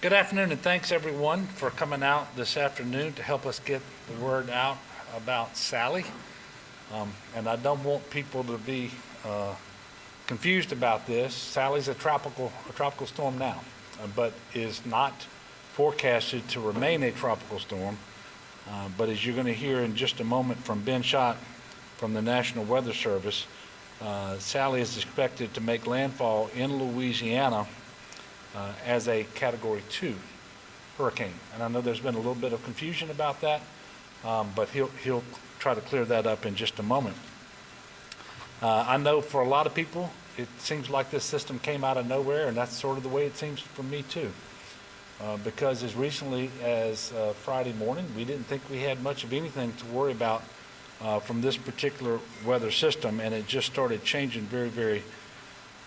Good afternoon, and thanks everyone for coming out this afternoon to help us get the word out about Sally. And I don't want people to be confused about this. Sally's a tropical storm now, but is not forecasted to remain a tropical storm. But as you're going to hear in just a moment from Ben Schott from the National Weather Service, Sally is expected to make landfall in Louisiana as a Category 2 hurricane. And I know there's been a little bit of confusion about that, but he'll try to clear that up in just a moment. I know for a lot of people, it seems like this system came out of nowhere, and that's sort of the way it seems for me too. Because as recently as Friday morning, we didn't think we had much of anything to worry about from this particular weather system, and it just started changing very, very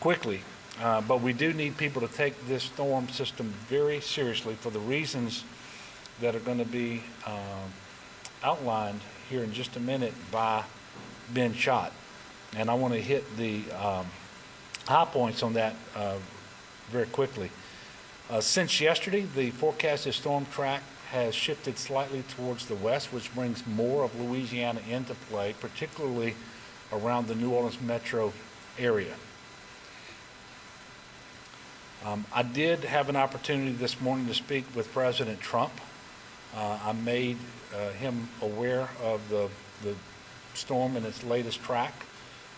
quickly. But we do need people to take this storm system very seriously for the reasons that are going to be outlined here in just a minute by Ben Schott. And I want to hit the high points on that very quickly. Since yesterday, the forecasted storm track has shifted slightly towards the west, which brings more of Louisiana into play, particularly around the New Orleans metro area. I did have an opportunity this morning to speak with President Trump. I made him aware of the storm and its latest track,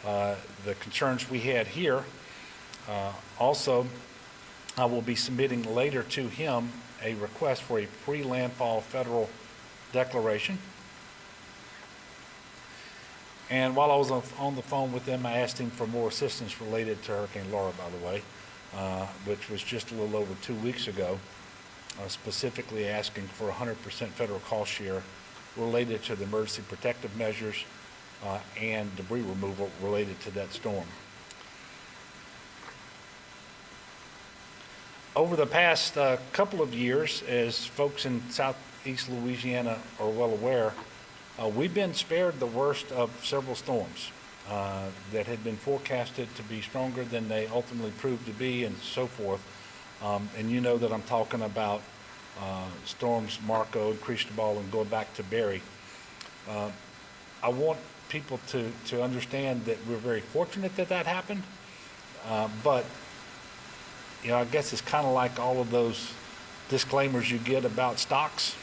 the concerns we had here. Also, I will be submitting later to him a request for a pre-landfall federal declaration. And while I was on the phone with him, I asked him for more assistance related to Hurricane Laura, by the way, which was just a little over 2 weeks ago, specifically asking for 100% federal cost share related to the emergency protective measures and debris removal related to that storm. Over the past couple of years, as folks in southeast Louisiana are well aware, we've been spared the worst of several storms that had been forecasted to be stronger than they ultimately proved to be, and so forth. And you know that I'm talking about storms Marco and Cristobal and going back to Barry. I want people to understand that we're very fortunate that that happened, but you know, I guess it's kind of like all of those disclaimers you get about stocks.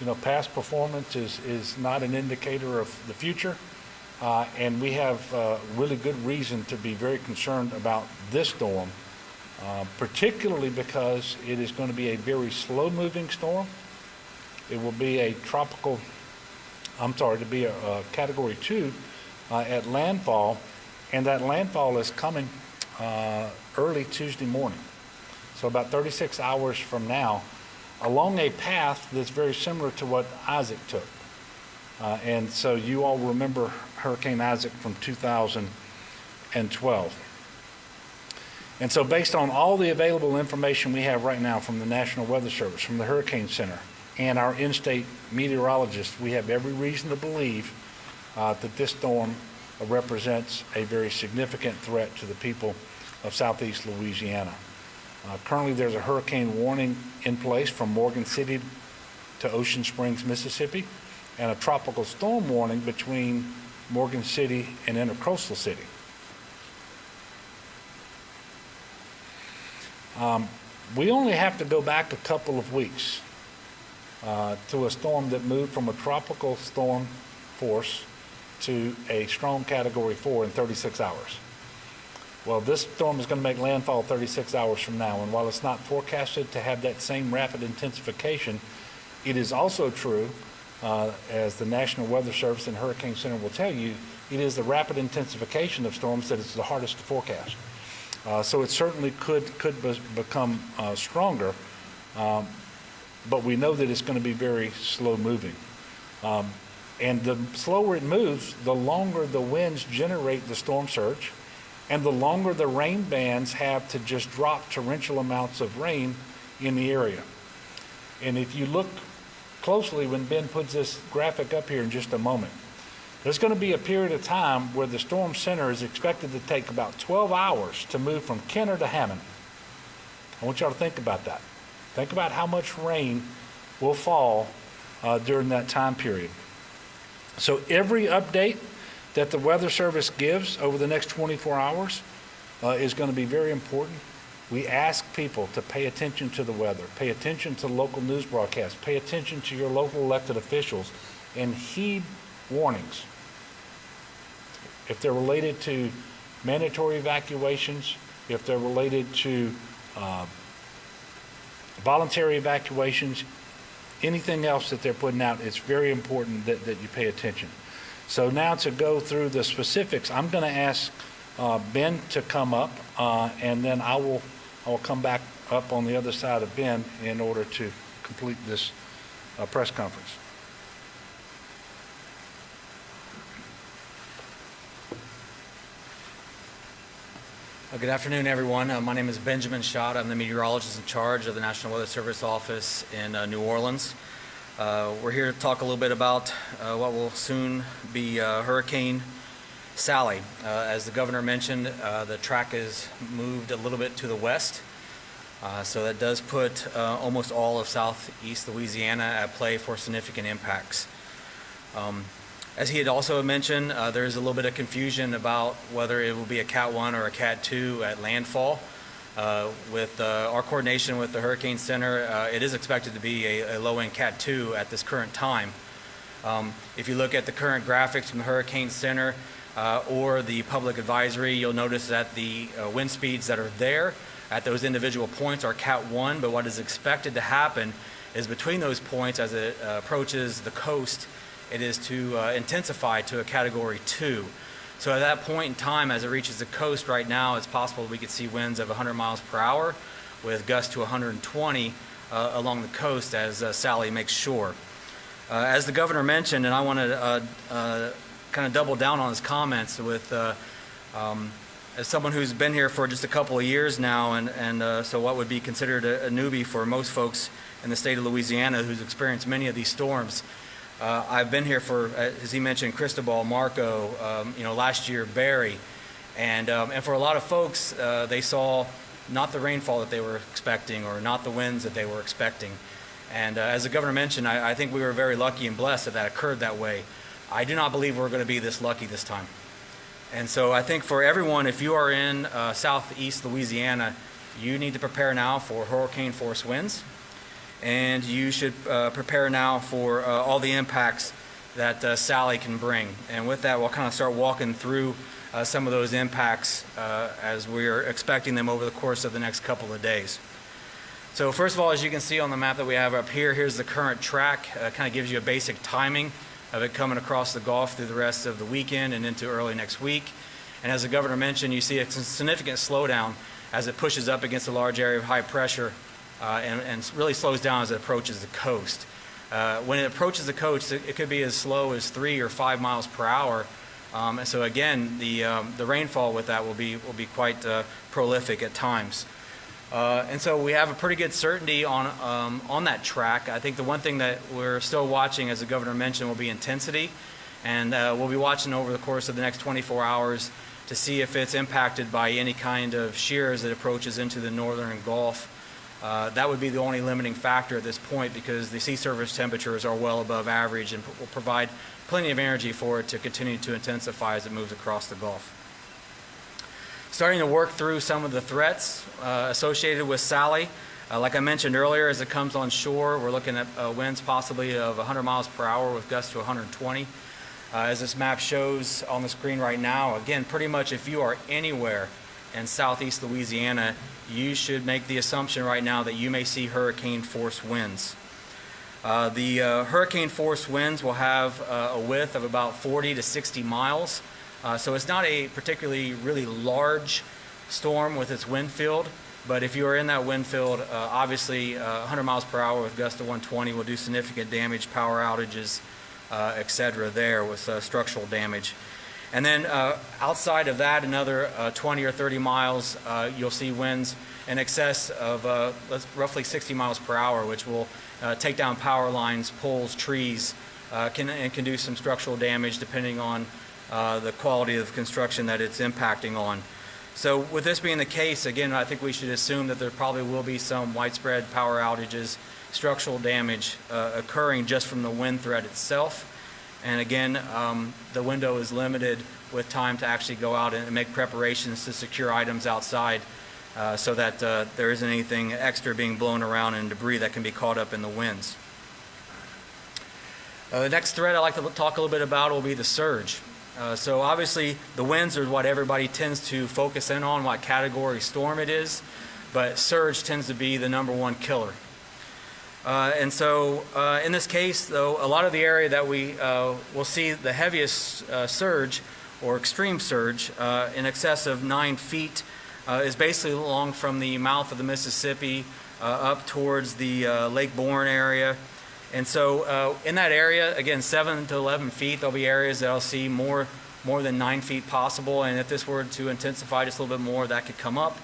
You know, past performance is not an indicator of the future. And we have really good reason to be very concerned about this storm, particularly because it is going to be a very slow-moving storm. It will be a Category 2 at landfall, and that landfall is coming early Tuesday morning, so about 36 hours from now, along a path that's very similar to what Isaac took. And so you all remember Hurricane Isaac from 2012. And so based on all the available information we have right now from the National Weather Service, from the Hurricane Center, and our in-state meteorologists, we have every reason to believe that this storm represents a very significant threat to the people of southeast Louisiana. Currently there's a hurricane warning in place from Morgan City to Ocean Springs, Mississippi, and a tropical storm warning between Morgan City and Intercoastal City. We only have to go back a couple of weeks to a storm that moved from a tropical storm force to a strong Category 4 in 36 hours. Well, this storm is going to make landfall 36 hours from now, and while it's not forecasted to have that same rapid intensification, it is also true, as the National Weather Service and Hurricane Center will tell you, it is the rapid intensification of storms that is the hardest to forecast. So it certainly could become stronger, but we know that it's going to be very slow moving. And the slower it moves, the longer the winds generate the storm surge, and the longer the rain bands have to just drop torrential amounts of rain in the area. And if you look closely when Ben puts this graphic up here in just a moment, there's going to be a period of time where the storm center is expected to take about 12 hours to move from Kenner to Hammond. I want y'all to think about that. Think about how much rain will fall during that time period. So every update that the Weather Service gives over the next 24 hours is going to be very important. We ask people to pay attention to the weather, pay attention to local news broadcasts, pay attention to your local elected officials, and heed warnings. If they're related to mandatory evacuations, if they're related to voluntary evacuations, anything else that they're putting out, it's very important that you pay attention. So now to go through the specifics, I'm going to ask Ben to come up, and then I will come back up on the other side of Ben in order to complete this press conference. Good afternoon, everyone. My name is Benjamin Schott. I'm the meteorologist in charge of the National Weather Service office in New Orleans. We're here to talk a little bit about what will soon be Hurricane Sally. As the governor mentioned, the track is moved a little bit to the west, so that does put almost all of southeast Louisiana at play for significant impacts. As he had also mentioned, there is a little bit of confusion about whether it will be a Cat 1 or a Cat 2 at landfall. With our coordination with the Hurricane Center, it is expected to be a low-end Cat 2 at this current time. If you look at the current graphics from the Hurricane Center or the public advisory, you'll notice that the wind speeds that are there at those individual points are Cat 1, but what is expected to happen is between those points as it approaches the coast, it is to intensify to a Category 2. So at that point in time, as it reaches the coast right now, it's possible we could see winds of 100 miles per hour with gusts to 120 along the coast as Sally makes shore. As the governor mentioned, and I want to kind of double down on his comments with as someone who's been here for just a couple of years now, and so what would be considered a newbie for most folks in the state of Louisiana who's experienced many of these storms. I've been here for, as he mentioned, Cristobal, Marco, last year Barry, and for a lot of folks, they saw not the rainfall that they were expecting or not the winds that they were expecting. And as the governor mentioned, I think we were very lucky and blessed that occurred that way. I do not believe we're going to be this lucky this time. And so I think for everyone, if you are in southeast Louisiana, you need to prepare now for hurricane force winds. And you should prepare now for all the impacts that Sally can bring. And with that, we'll kind of start walking through some of those impacts as we're expecting them over the course of the next couple of days. So first of all, as you can see on the map that we have up here, here's the current track. Kind of gives you a basic timing of it coming across the Gulf through the rest of the weekend and into early next week. And as the governor mentioned, you see a significant slowdown as it pushes up against a large area of high pressure and really slows down as it approaches the coast. When it approaches the coast, it could be as slow as 3 or 5 miles per hour. And so again, the rainfall with that will be quite prolific at times. And so we have a pretty good certainty on that track. I think the one thing that we're still watching, as the governor mentioned, will be intensity. And we'll be watching over the course of the next 24 hours to see if it's impacted by any kind of shear as it approaches into the northern Gulf. That would be the only limiting factor at this point because the sea surface temperatures are well above average and will provide plenty of energy for it to continue to intensify as it moves across the Gulf. Starting to work through some of the threats associated with Sally. Like I mentioned earlier, as it comes on shore, we're looking at winds possibly of 100 miles per hour with gusts to 120. As this map shows on the screen right now, again, pretty much if you are anywhere in southeast Louisiana, you should make the assumption right now that you may see hurricane force winds. The hurricane force winds will have a width of about 40 to 60 miles. So it's not a particularly really large storm with its wind field, but if you are in that wind field, obviously 100 miles per hour with gusts to 120 will do significant damage, power outages, etc. there with structural damage. And then outside of that, another 20 or 30 miles, you'll see winds in excess of roughly 60 miles per hour, which will take down power lines, poles, trees, and can do some structural damage depending on the quality of construction that it's impacting on. So with this being the case, again, I think we should assume that there probably will be some widespread power outages, structural damage occurring just from the wind threat itself. And again, the window is limited with time to actually go out and make preparations to secure items outside so that there isn't anything extra being blown around and debris that can be caught up in the winds. The next threat I'd like to talk a little bit about will be the surge. So obviously the winds are what everybody tends to focus in on, what category storm it is, but surge tends to be the #1 killer. And so in this case, though, a lot of the area that we will see the heaviest surge or extreme surge in excess of 9 feet is basically along from the mouth of the Mississippi up towards the Lake Bourne area. And so in that area, again, 7 to 11 feet, there'll be areas that I'll see more than 9 feet possible. And if this were to intensify just a little bit more, that could come up.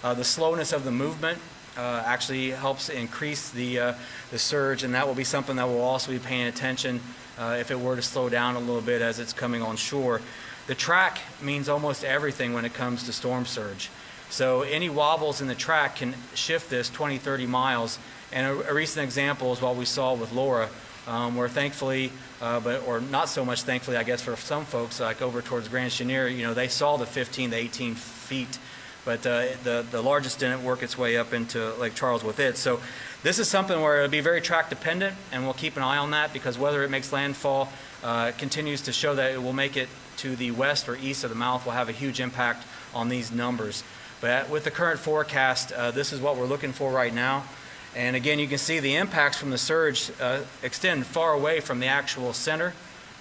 The slowness of the movement actually helps increase the surge, and that will be something that we'll also be paying attention if it were to slow down a little bit as it's coming on shore. The track means almost everything when it comes to storm surge. So any wobbles in the track can shift this 20, 30 miles. And a recent example is what we saw with Laura, where thankfully, or not so much thankfully, I guess, for some folks, like over towards Grand Chenier, they saw the 15 to 18 feet, but the largest didn't work its way up into Lake Charles with it. So this is something where it'll be very track dependent, and we'll keep an eye on that, because whether it makes landfall continues to show that it will make it to the west or east of the mouth will have a huge impact on these numbers. But with the current forecast, this is what we're looking for right now. And again, you can see the impacts from the surge extend far away from the actual center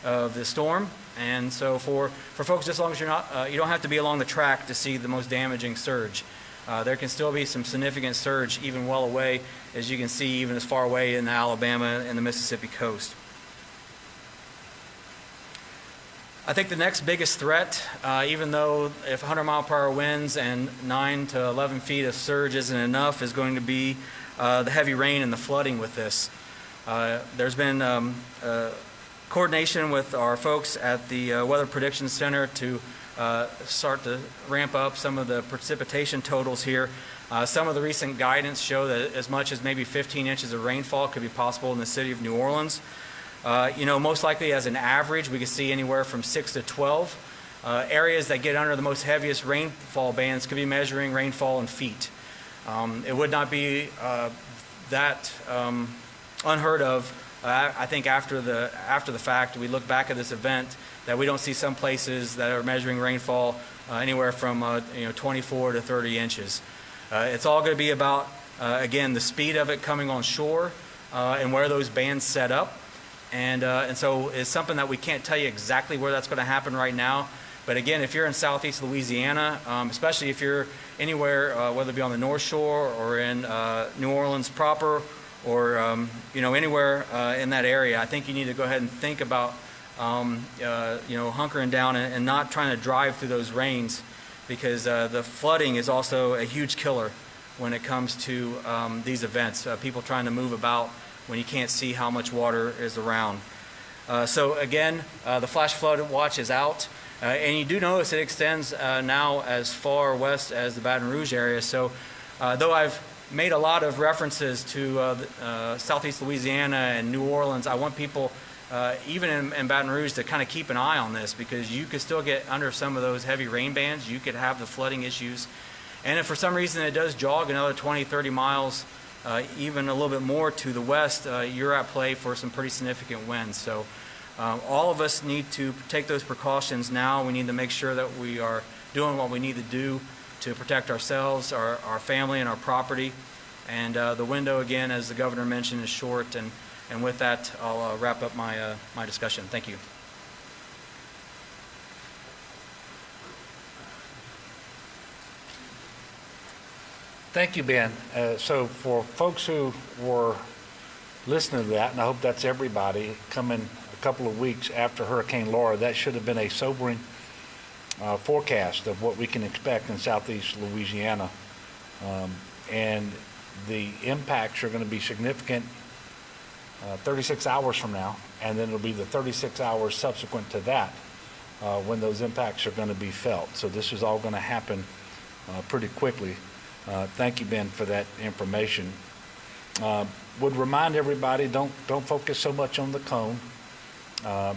of the storm. And so for folks, just as long as you're not, you don't have to be along the track to see the most damaging surge. There can still be some significant surge even well away, as you can see, even as far away in Alabama and the Mississippi coast. I think the next biggest threat, even though if 100-mile-per-hour winds and 9 to 11 feet of surge isn't enough, is going to be the heavy rain and the flooding with this. There's been coordination with our folks at the Weather Prediction Center to start to ramp up some of the precipitation totals here. Some of the recent guidance show that as much as maybe 15 inches of rainfall could be possible in the city of New Orleans. Most likely as an average, we could see anywhere from 6 to 12. Areas that get under the most heaviest rainfall bands could be measuring rainfall in feet. It would not be that unheard of. I think after the fact, we look back at this event that we don't see some places that are measuring rainfall anywhere from 24 to 30 inches. It's all going to be about again the speed of it coming on shore and where those bands set up. And so it's something that we can't tell you exactly where that's going to happen right now. But again, if you're in southeast Louisiana, especially if you're anywhere, whether it be on the North Shore or in New Orleans proper, or anywhere in that area, I think you need to go ahead and think about hunkering down and not trying to drive through those rains, because the flooding is also a huge killer when it comes to these events. People trying to move about when you can't see how much water is around. So again, the flash flood watch is out. And you do notice it extends now as far west as the Baton Rouge area. So though I've made a lot of references to southeast Louisiana and New Orleans, I want people, even in Baton Rouge, to kind of keep an eye on this, because you could still get under some of those heavy rain bands. You could have the flooding issues. And if for some reason it does jog another 20, 30 miles, even a little bit more to the west, you're at play for some pretty significant winds. So all of us need to take those precautions now. We need to make sure that we are doing what we need to do to protect ourselves, our family, and our property. And the window, again, as the governor mentioned, is short. And with that, I'll wrap up my discussion. Thank you. Thank you, Ben. So for folks who were listening to that, and I hope that's everybody, coming a couple of weeks after Hurricane Laura, that should have been a sobering forecast of what we can expect in southeast Louisiana. And the impacts are going to be significant 36 hours from now, and then it'll be the 36 hours subsequent to that when those impacts are going to be felt. So this is all going to happen pretty quickly. Thank you, Ben, for that information. Would remind everybody, don't focus so much on the cone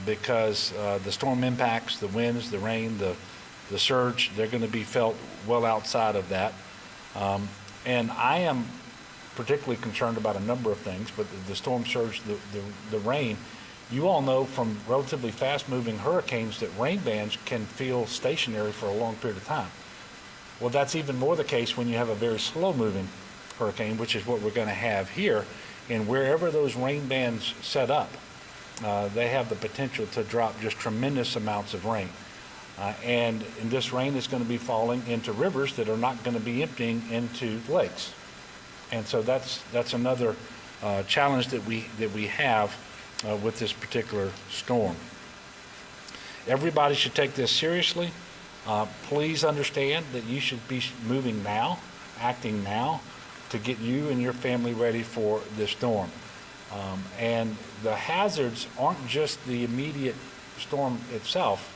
because the storm impacts, the winds, the rain, the surge, they're going to be felt well outside of that. And I am particularly concerned about a number of things, but the storm surge, the rain, you all know from relatively fast-moving hurricanes that rain bands can feel stationary for a long period of time. Well, that's even more the case when you have a very slow-moving hurricane, which is what we're going to have here. And wherever those rain bands set up, they have the potential to drop just tremendous amounts of rain. And this rain is going to be falling into rivers that are not going to be emptying into lakes. And so that's another challenge that we have with this particular storm. Everybody should take this seriously. Please understand that you should be moving now, acting now, to get you and your family ready for this storm. And the hazards aren't just the immediate storm itself,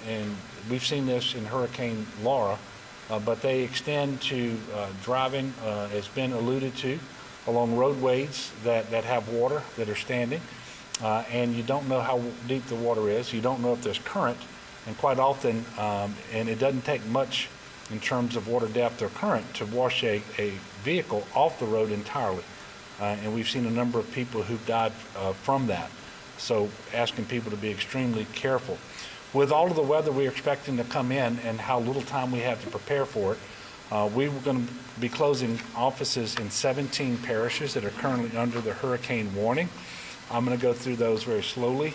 and we've seen this in Hurricane Laura, but they extend to driving, as been alluded to, along roadways that have water that are standing, and you don't know how deep the water is. You don't know if there's current, and quite often, and it doesn't take much in terms of water depth or current to wash a vehicle off the road entirely. And we've seen a number of people who've died from that. So asking people to be extremely careful. With all of the weather we're expecting to come in and how little time we have to prepare for it, we were going to be closing offices in 17 parishes that are currently under the hurricane warning. I'm going to go through those very slowly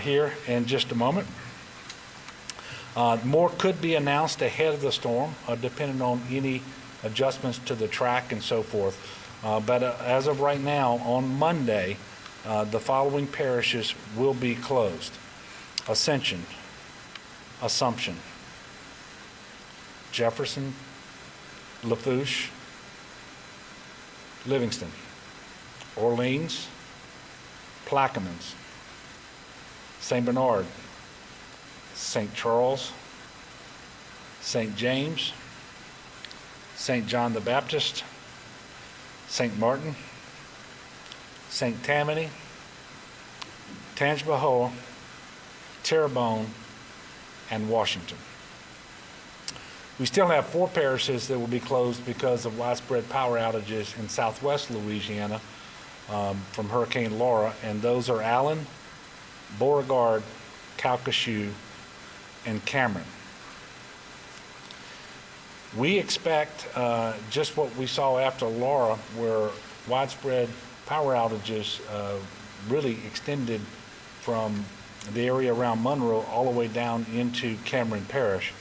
here in just a moment. More could be announced ahead of the storm, depending on any adjustments to the track and so forth. But as of right now, on Monday, the following parishes will be closed: Ascension, Assumption, Jefferson, Lafourche, Livingston, Orleans, Plaquemines, St. Bernard, St. Charles, St. James, St. John the Baptist, St. Martin, St. Tammany, Tangipahoa, Terrebonne, and Washington. We still have 4 parishes that will be closed because of widespread power outages in southwest Louisiana from Hurricane Laura, and those are Allen, Beauregard, Calcasieu, and Cameron. We expect just what we saw after Laura, where widespread power outages really extended from the area around Monroe all the way down into Cameron Parish.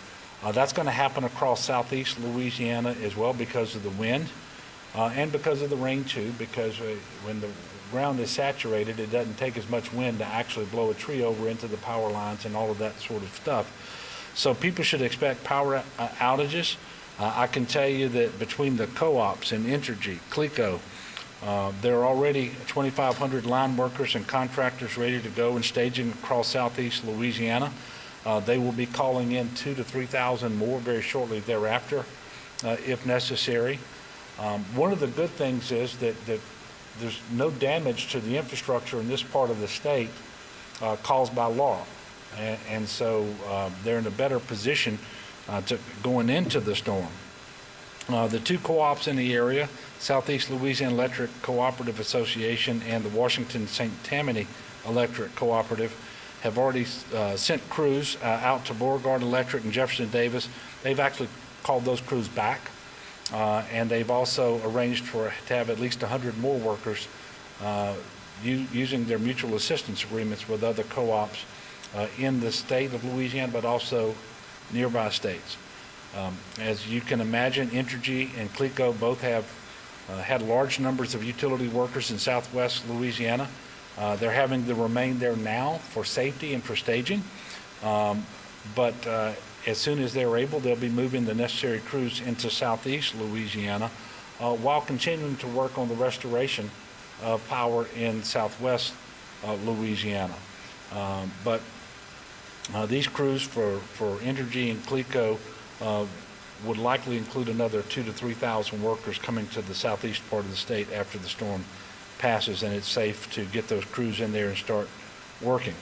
That's going to happen across southeast Louisiana as well because of the wind and because of the rain too, because when the ground is saturated, it doesn't take as much wind to actually blow a tree over into the power lines and all of that sort of stuff. So people should expect power outages. I can tell you that between the co-ops and Entergy, CLECO, there are already 2,500 line workers and contractors ready to go and staging across southeast Louisiana. They will be calling in 2,000 to 3,000 more very shortly thereafter, if necessary. One of the good things is that there's no damage to the infrastructure in this part of the state caused by Laura. And so they're in a better position to going into the storm. The 2 co-ops in the area, Southeast Louisiana Electric Cooperative Association and the Washington St. Tammany Electric Cooperative, have already sent crews out to Beauregard Electric and Jefferson Davis. They've actually called those crews back, and they've also arranged to have at least 100 more workers using their mutual assistance agreements with other co-ops in the state of Louisiana, but also nearby states. As you can imagine, Entergy and CLECO both have had large numbers of utility workers in southwest Louisiana. They're having to remain there now for safety and for staging, but as soon as they're able, they'll be moving the necessary crews into southeast Louisiana while continuing to work on the restoration of power in southwest Louisiana. But these crews for Entergy and CLECO would likely include another 2,000 to 3,000 workers coming to the southeast part of the state after the storm passes, and it's safe to get those crews in there and start working.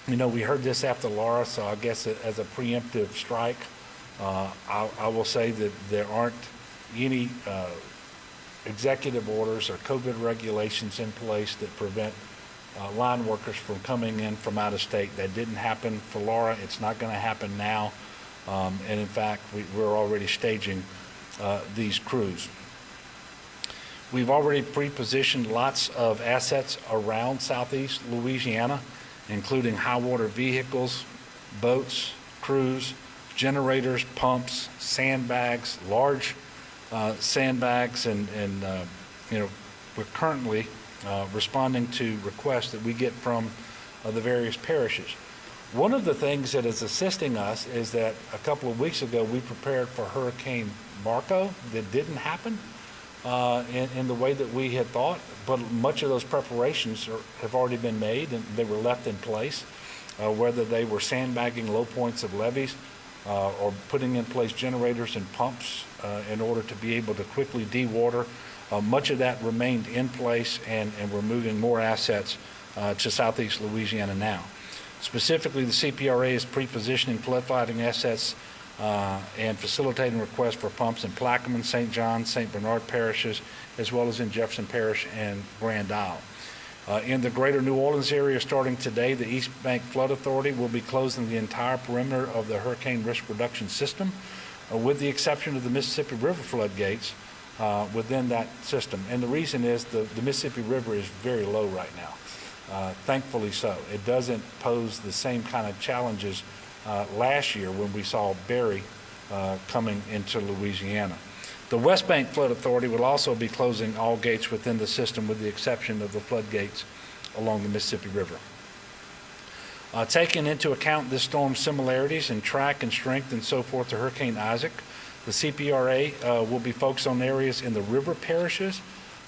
We heard this after Laura, so I guess as a preemptive strike, I will say that there aren't any executive orders or COVID regulations in place that prevent line workers from coming in from out of state. That didn't happen for Laura. It's not going to happen now. And in fact, we're already staging these crews. We've already pre-positioned lots of assets around southeast Louisiana, including high water vehicles, boats, crews, generators, pumps, sandbags, large sandbags, and we're currently responding to requests that we get from the various parishes. One of the things that is assisting us is that a couple of weeks ago we prepared for Hurricane Marco. That didn't happen in the way that we had thought, but much of those preparations have already been made and they were left in place, whether they were sandbagging low points of levees or putting in place generators and pumps in order to be able to quickly dewater. Much of that remained in place, and we're moving more assets to southeast Louisiana now. Specifically, the CPRA is pre-positioning flood fighting assets and facilitating requests for pumps in Plaquemine, St. John, St. Bernard parishes, as well as in Jefferson Parish and Grand Isle. In the greater New Orleans area, starting today, the East Bank Flood Authority will be closing the entire perimeter of the hurricane risk reduction system, with the exception of the Mississippi River floodgates within that system. And the reason is the Mississippi River is very low right now, thankfully so. It doesn't pose the same kind of challenges last year when we saw Barry coming into Louisiana. The West Bank Flood Authority will also be closing all gates within the system with the exception of the floodgates along the Mississippi River. Taking into account this storm's similarities in track and strength and so forth to Hurricane Isaac, the CPRA will be focused on areas in the river parishes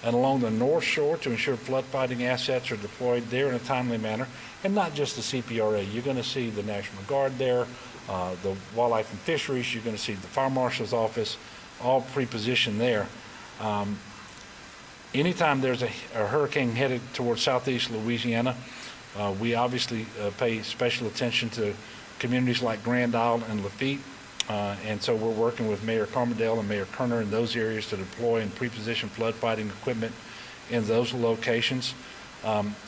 and along the North Shore to ensure flood fighting assets are deployed there in a timely manner, and not just the CPRA. You're going to see the National Guard there, the Wildlife and Fisheries, you're going to see the Fire Marshal's Office, all pre-positioned there. Anytime there's a hurricane headed towards southeast Louisiana, we obviously pay special attention to communities like Grand Isle and Lafitte, and so we're working with Mayor Carmondale and Mayor Kerner in those areas to deploy and pre-position flood fighting equipment in those locations.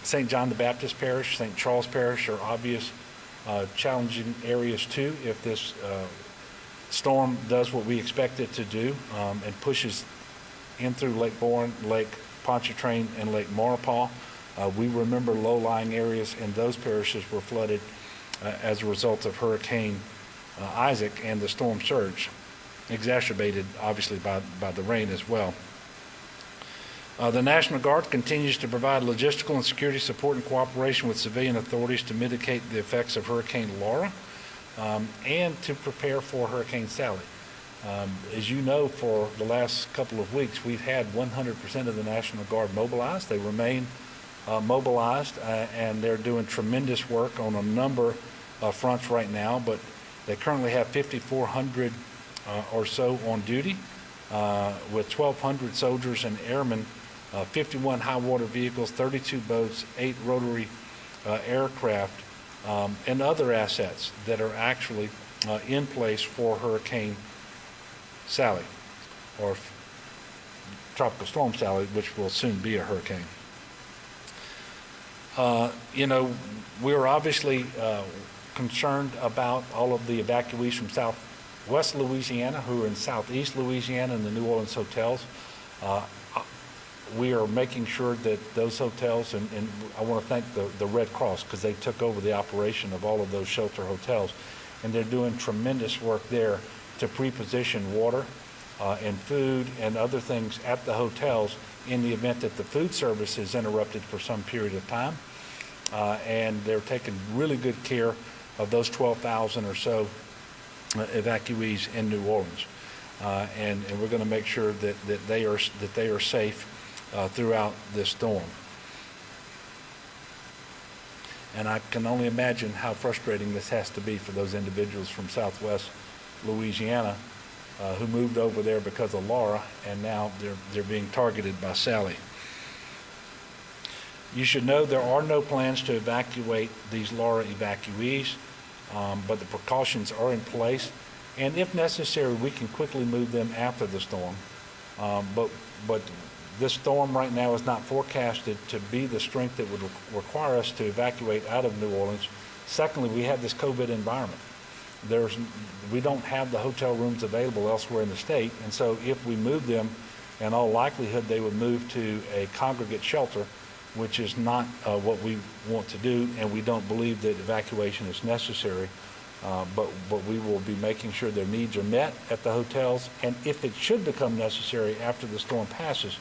St. John the Baptist Parish, St. Charles Parish are obvious challenging areas too if this storm does what we expect it to do and pushes in through Lake Bourne, Lake Pontchartrain, and Lake Maurepas. We remember low-lying areas in those parishes were flooded as a result of Hurricane Isaac and the storm surge, exacerbated obviously by the rain as well. The National Guard continues to provide logistical and security support and cooperation with civilian authorities to mitigate the effects of Hurricane Laura and to prepare for Hurricane Sally. As you know, for the last couple of weeks, we've had 100% of the National Guard mobilized. They remain mobilized, and they're doing tremendous work on a number of fronts right now, but they currently have 5,400 or so on duty, with 1,200 soldiers and airmen, 51 high water vehicles, 32 boats, 8 rotary aircraft, and other assets that are actually in place for Hurricane Sally, or Tropical Storm Sally, which will soon be a hurricane. We're obviously concerned about all of the evacuees from southwest Louisiana who are in southeast Louisiana in the New Orleans hotels. We are making sure that those hotels, and I want to thank the Red Cross because they took over the operation of all of those shelter hotels, and they're doing tremendous work there to pre-position water and food and other things at the hotels in the event that the food service is interrupted for some period of time. And they're taking really good care of those 12,000 or so evacuees in New Orleans. And we're going to make sure that they are safe throughout this storm. And I can only imagine how frustrating this has to be for those individuals from Southwest Louisiana who moved over there because of Laura, and now they're being targeted by Sally. You should know there are no plans to evacuate these Laura evacuees, but the precautions are in place. And if necessary, we can quickly move them after the storm. But this storm right now is not forecasted to be the strength that would require us to evacuate out of New Orleans. Secondly, we have this COVID environment. We don't have the hotel rooms available elsewhere in the state, and so if we move them, in all likelihood, they would move to a congregate shelter, which is not what we want to do, and we don't believe that evacuation is necessary. But we will be making sure their needs are met at the hotels, and if it should become necessary after the storm passes,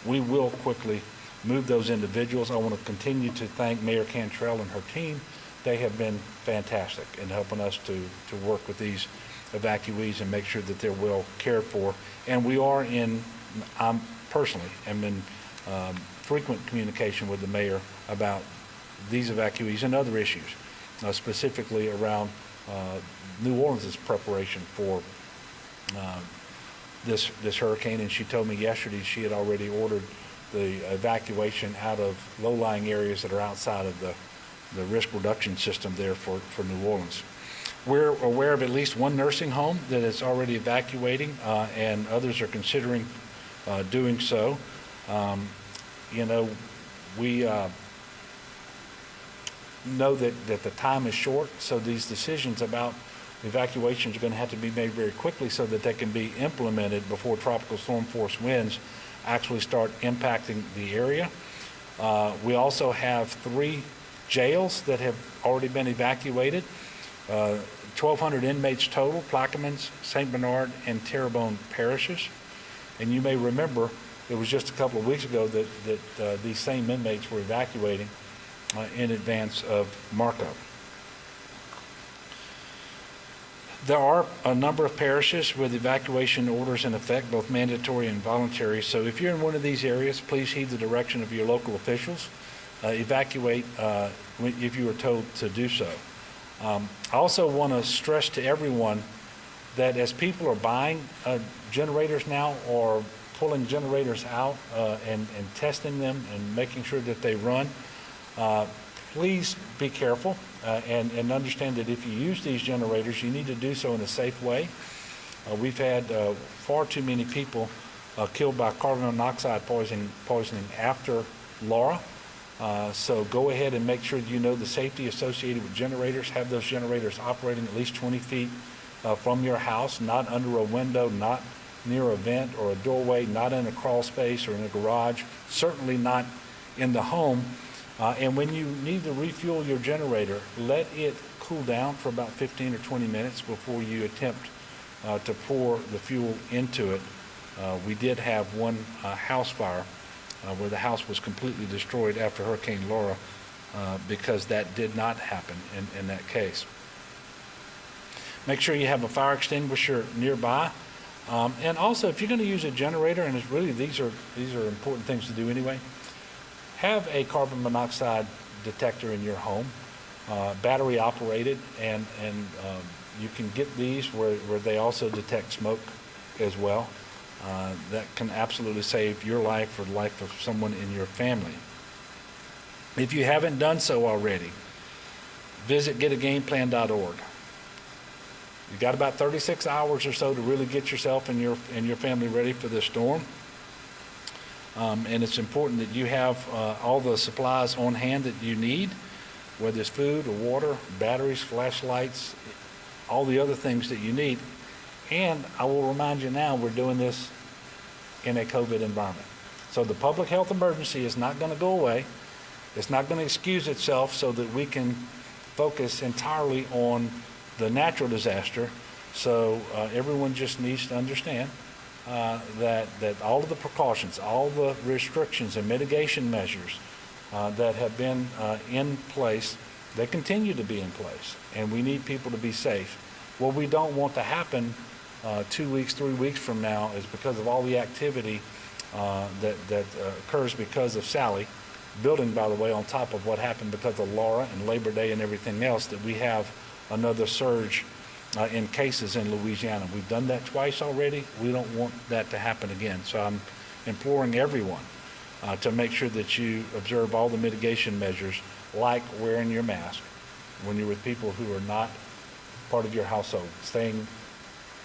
we will quickly move those individuals. I want to continue to thank Mayor Cantrell and her team. They have been fantastic in helping us to work with these evacuees and make sure that they're well cared for. And we are I'm personally am in frequent communication with the mayor about these evacuees and other issues, specifically around New Orleans' preparation for this hurricane. And she told me yesterday she had already ordered the evacuation out of low-lying areas that are outside of the risk reduction system there for New Orleans. We're aware of at least one nursing home that is already evacuating, and others are considering doing so. We know that the time is short, so these decisions about evacuations are going to have to be made very quickly so that they can be implemented before tropical storm force winds actually start impacting the area. We also have 3 jails that have already been evacuated, 1,200 inmates total, Plaquemines, St. Bernard, and Terrebonne parishes. And you may remember it was just a couple of weeks ago that these same inmates were evacuating in advance of Marco. There are a number of parishes with evacuation orders in effect, both mandatory and voluntary. So if you're in one of these areas, please heed the direction of your local officials. Evacuate if you are told to do so. I also want to stress to everyone that as people are buying generators now or pulling generators out and testing them and making sure that they run, please be careful and understand that if you use these generators, you need to do so in a safe way. We've had far too many people killed by carbon monoxide poisoning after Laura. So go ahead and make sure you know the safety associated with generators. Have those generators operating at least 20 feet from your house, not under a window, not near a vent or a doorway, not in a crawl space or in a garage, certainly not in the home. And when you need to refuel your generator, let it cool down for about 15 or 20 minutes before you attempt to pour the fuel into it. We did have one house fire where the house was completely destroyed after Hurricane Laura because that did not happen in that case. Make sure you have a fire extinguisher nearby. And also, if you're going to use a generator, and it's really these are important things to do anyway, have a carbon monoxide detector in your home, battery operated, and you can get these where they also detect smoke as well. That can absolutely save your life or the life of someone in your family. If you haven't done so already, visit getagameplan.org. You've got about 36 hours or so to really get yourself and your family ready for this storm. And it's important that you have all the supplies on hand that you need, whether it's food or water, batteries, flashlights, all the other things that you need. And I will remind you now, we're doing this in a COVID environment. So the public health emergency is not going to go away. It's not going to excuse itself so that we can focus entirely on the natural disaster. So everyone just needs to understand that all of the precautions, all the restrictions and mitigation measures that have been in place, they continue to be in place, and we need people to be safe. What we don't want to happen 2 weeks, 3 weeks from now is because of all the activity that occurs because of Sally, building, by the way, on top of what happened because of Laura and Labor Day and everything else, that we have another surge in cases in Louisiana. We've done that twice already. We don't want that to happen again. So I'm imploring everyone to make sure that you observe all the mitigation measures, like wearing your mask when you're with people who are not part of your household, staying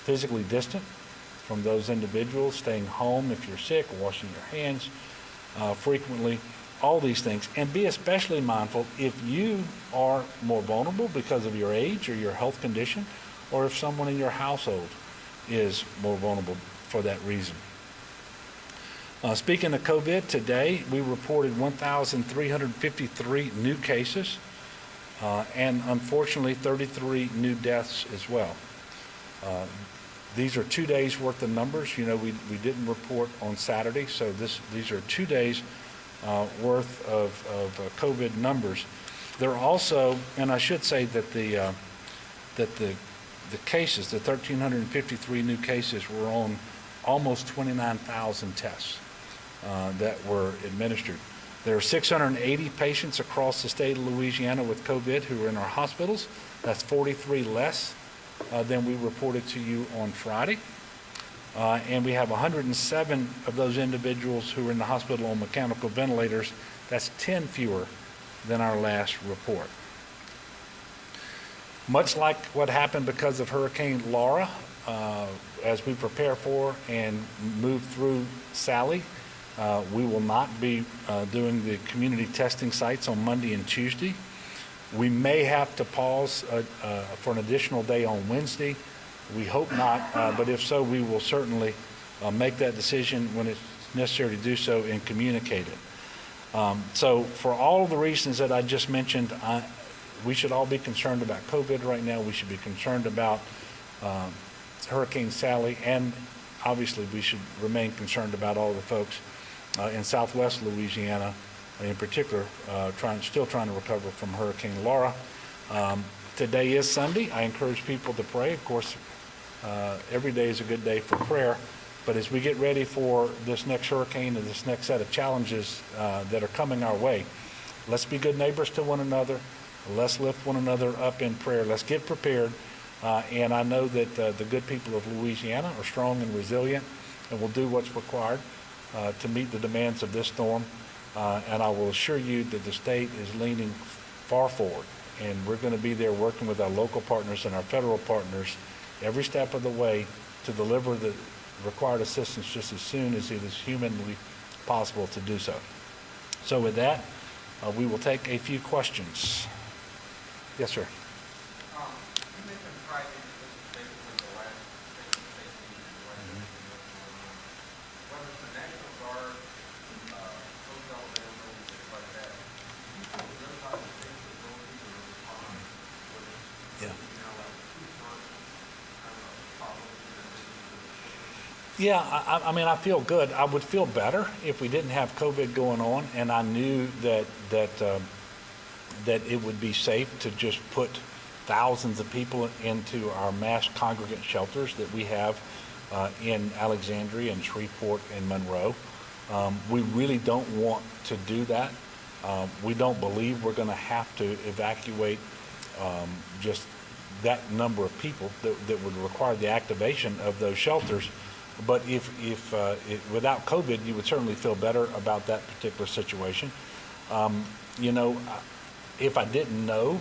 physically distant from those individuals, staying home if you're sick, washing your hands frequently, all these things. And be especially mindful if you are more vulnerable because of your age or your health condition, or if someone in your household is more vulnerable for that reason. Speaking of COVID, today we reported 1,353 new cases and unfortunately 33 new deaths as well. These are 2 days worth of numbers. You know, we didn't report on Saturday, so these are 2 days worth of COVID numbers. There are also, and I should say that the cases, the 1,353 new cases, were on almost 29,000 tests that were administered. There are 680 patients across the state of Louisiana with COVID who are in our hospitals. That's 43 less than we reported to you on Friday. And we have 107 of those individuals who are in the hospital on mechanical ventilators. That's 10 fewer than our last report. Much like what happened because of Hurricane Laura, as we prepare for and move through Sally, we will not be doing the community testing sites on Monday and Tuesday. We may have to pause for an additional day on Wednesday. We hope not, but if so, we will certainly make that decision when it's necessary to do so and communicate it. So for all of the reasons that I just mentioned, we should all be concerned about COVID right now. We should be concerned about Hurricane Sally, and obviously we should remain concerned about all the folks in Southwest Louisiana, in particular, still trying to recover from Hurricane Laura. Today is Sunday. I encourage people to pray. Of course, every day is a good day for prayer. But as we get ready for this next hurricane and this next set of challenges that are coming our way, let's be good neighbors to one another. Let's lift one another up in prayer. Let's get prepared. And I know that the good people of Louisiana are strong and resilient and will do what's required to meet the demands of this storm. And I will assure you that the state is leaning far forward. And we're going to be there working with our local partners and our federal partners every step of the way to deliver the required assistance just as soon as it is humanly possible to do so. So with that, we will take a few questions. Yes, sir. You mentioned Friday, this is basically the last face-to-face meeting, whether it's the National Guard, hotel availability, things like that. Do you feel good about the state's ability to respond with, Yeah. like two-first kind of problems in the business? Yeah, I mean, I feel good. I would feel better if we didn't have COVID going on, and I knew that it would be safe to just put thousands of people into our mass congregate shelters that we have in Alexandria and Shreveport and Monroe. We really don't want to do that. We don't believe we're going to have to evacuate just that number of people that would require the activation of those shelters. But if without COVID, you would certainly feel better about that particular situation. If I didn't know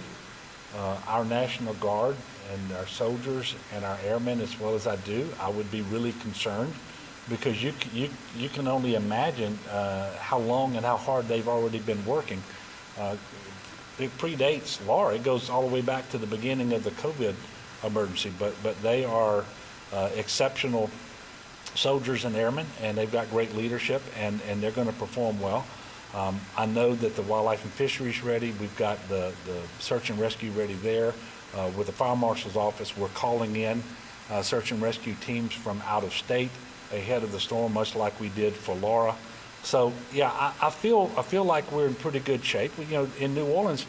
our National Guard and our soldiers and our airmen as well as I do, I would be really concerned, because you can only imagine how long and how hard they've already been working. It predates Laura. It goes all the way back to the beginning of the COVID emergency, but they are exceptional soldiers and airmen, and they've got great leadership, and they're going to perform well. I know that the Wildlife and Fisheries ready. We've got the search and rescue ready there. With the Fire Marshal's office, we're calling in search and rescue teams from out of state ahead of the storm, much like we did for Laura. So yeah, I feel like we're in pretty good shape. In New Orleans,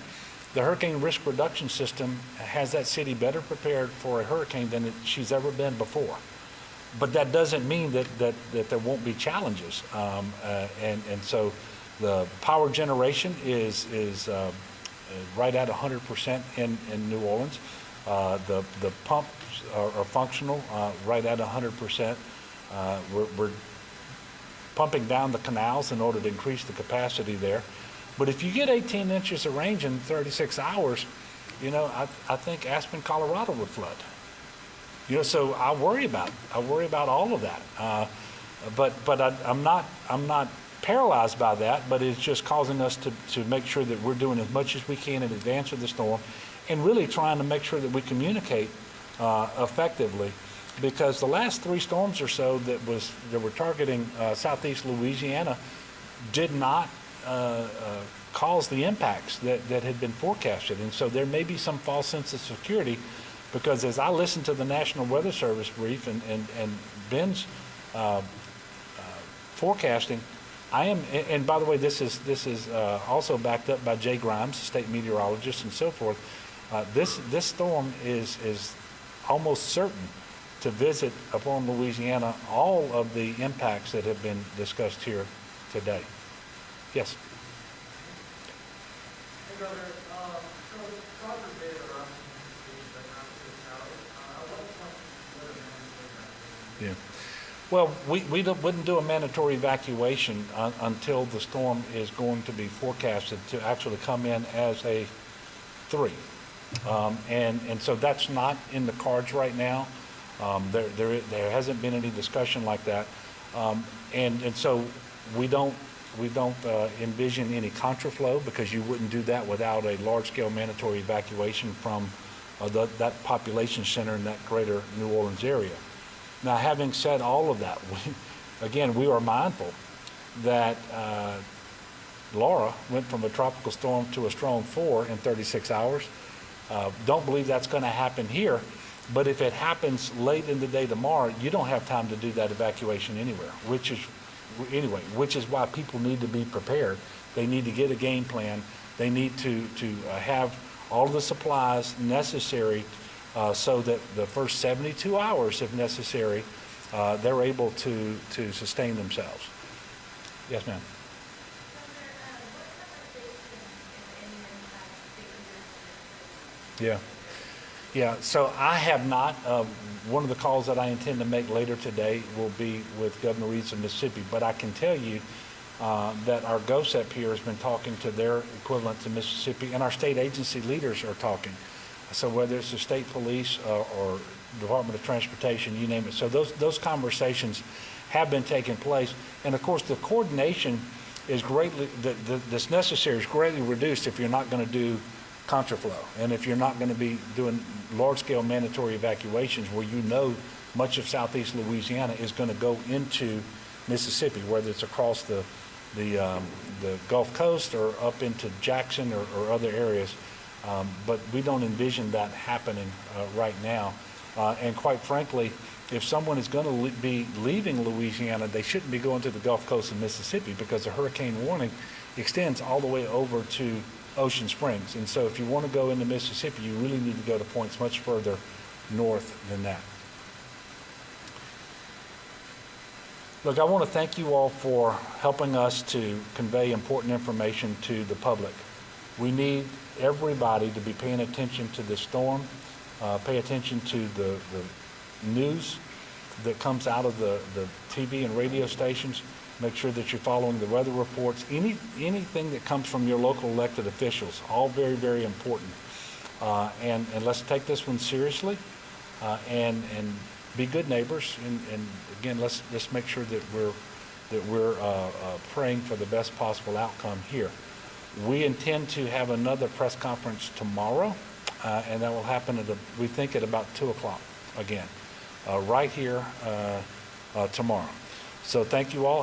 the Hurricane Risk Reduction System has that city better prepared for a hurricane than she's ever been before. But that doesn't mean that there won't be challenges. And so, The power generation is right at 100% in New Orleans. The pumps are functional, right at 100%. We're pumping down the canals in order to increase the capacity there. But if you get 18 inches of rain in 36 hours, I think Aspen, Colorado would flood. So I worry about all of that. But I'm not paralyzed by that, but it's just causing us to make sure that we're doing as much as we can in advance of the storm and really trying to make sure that we communicate effectively, because the last 3 storms or so that were targeting southeast Louisiana did not cause the impacts that had been forecasted. And so there may be some false sense of security, because as I listened to the National Weather Service brief and Ben's forecasting, I am, and by the way, this is also backed up by Jay Grimes, state meteorologist, and so forth. This storm is almost certain to visit upon Louisiana all of the impacts that have been discussed here today. Yes. Hey, Governor, so God forbid, or that not to the tower, at what point would a mandatory evacuation? Yeah. Well, we wouldn't do a mandatory evacuation until the storm is going to be forecasted to actually come in as a 3. And so that's not in the cards right now. There hasn't been any discussion like that. And so we don't envision any contraflow, because you wouldn't do that without a large-scale mandatory evacuation from that population center in that greater New Orleans area. Now, having said all of that, we are mindful that Laura went from a tropical storm to a strong 4 in 36 hours. Don't believe that's going to happen here, but if it happens late in the day tomorrow, you don't have time to do that evacuation anywhere, which is why people need to be prepared. They need to get a game plan. They need to have all the supplies necessary so that the first 72 hours, if necessary, they're able to sustain themselves. Yes, ma'am. Yeah. So I have not. One of the calls that I intend to make later today will be with Governor Reeves of Mississippi. But I can tell you that our GOSEP here has been talking to their equivalent to Mississippi, and our state agency leaders are talking. So whether it's the state police or Department of Transportation, you name it. So those conversations have been taking place. And of course, the coordination is greatly, that's necessary is greatly reduced if you're not going to do contraflow, and if you're not going to be doing large-scale mandatory evacuations where much of southeast Louisiana is going to go into Mississippi, whether it's across the Gulf Coast or up into Jackson or other areas. But we don't envision that happening right now. And quite frankly, if someone is going to be leaving Louisiana, they shouldn't be going to the Gulf Coast of Mississippi, because the hurricane warning extends all the way over to Ocean Springs. And so if you want to go into Mississippi, you really need to go to points much further north than that. Look, I want to thank you all for helping us to convey important information to the public. We need everybody to be paying attention to the storm, pay attention to the news that comes out of the TV and radio stations. Make sure that you're following the weather reports, anything that comes from your local elected officials, all very, very important. And let's take this one seriously, and be good neighbors. And again, let's make sure that we're praying for the best possible outcome here. We intend to have another press conference tomorrow, and that will happen we think at about 2 o'clock again, right here tomorrow. So thank you all.